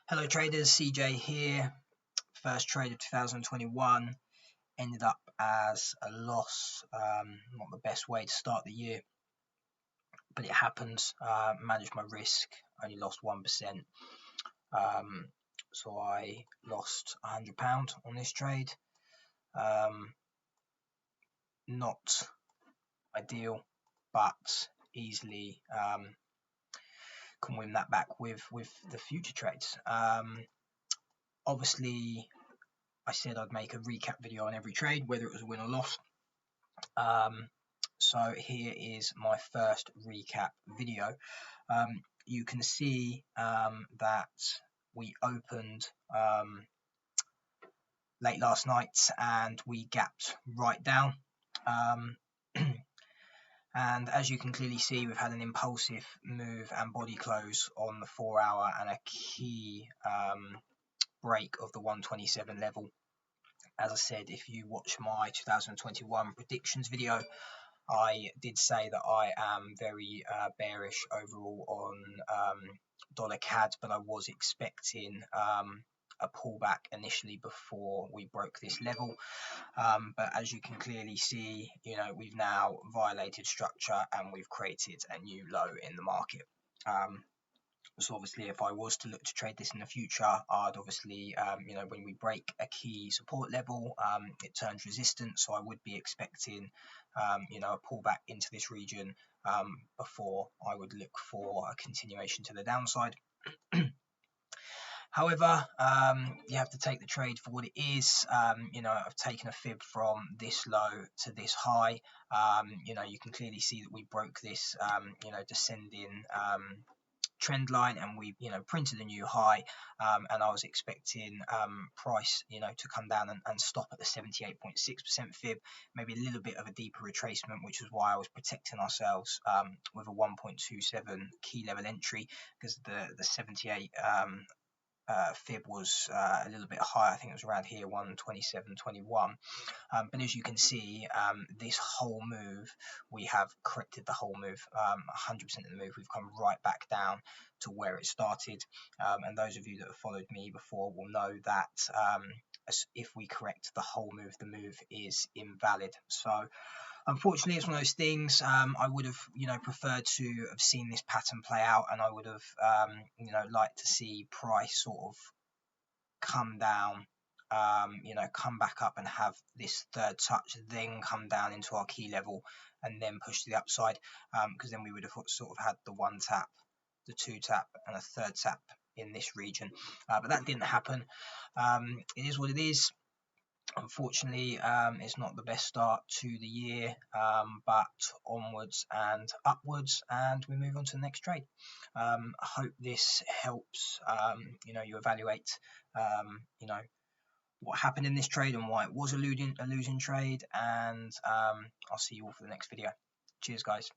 Hello traders, CJ here. First trade of 2021 ended up as a loss. Not the best way to start the year, but it happens. Managed my risk, only lost 1%. So I lost £100 on this trade. Not ideal, but easily can win that back with the future trades. Obviously, I said I'd make a recap video on every trade, whether it was a win or loss. So here is my first recap video. You can see that we opened late last night and we gapped right down. And as you can clearly see, we've had an impulsive move and body close on the 4 hour and a key break of the 127 level. As I said, if you watch my 2021 predictions video, I did say that I am very bearish overall on dollar CAD, but I was expecting a pullback initially before we broke this level. But as you can clearly see, we've now violated structure and we've created a new low in the market. So obviously, if I was to look to trade this in the future, I'd obviously, when we break a key support level, it turns resistance. So I would be expecting, a pullback into this region before I would look for a continuation to the downside. However, you have to take the trade for what it is. I've taken a fib from this low to this high. You can clearly see that we broke this, descending trend line, and we printed a new high, and I was expecting price to come down and stop at the 78.6% fib, maybe a little bit of a deeper retracement, which is why I was protecting ourselves with a 1.27 key level entry, because the 78 fib was a little bit higher. I think it was around here, 127.21. But as you can see, this whole move, we have corrected the whole move. 100% of the move, we've come right back down to where it started. And those of you that have followed me before will know that if we correct the whole move, the move is invalid. So unfortunately, it's one of those things. I would have, preferred to have seen this pattern play out, and I would have, liked to see price sort of come down, come back up and have this third touch, then come down into our key level, and then push to the upside. Because then we would have sort of had the one tap, the two tap, and a third tap in this region. But that didn't happen. It is what it is. Unfortunately, it's not the best start to the year, but onwards and upwards, and we move on to the next trade. I hope this helps, you evaluate, what happened in this trade and why it was a losing trade, and I'll see you all for the next video. Cheers, guys.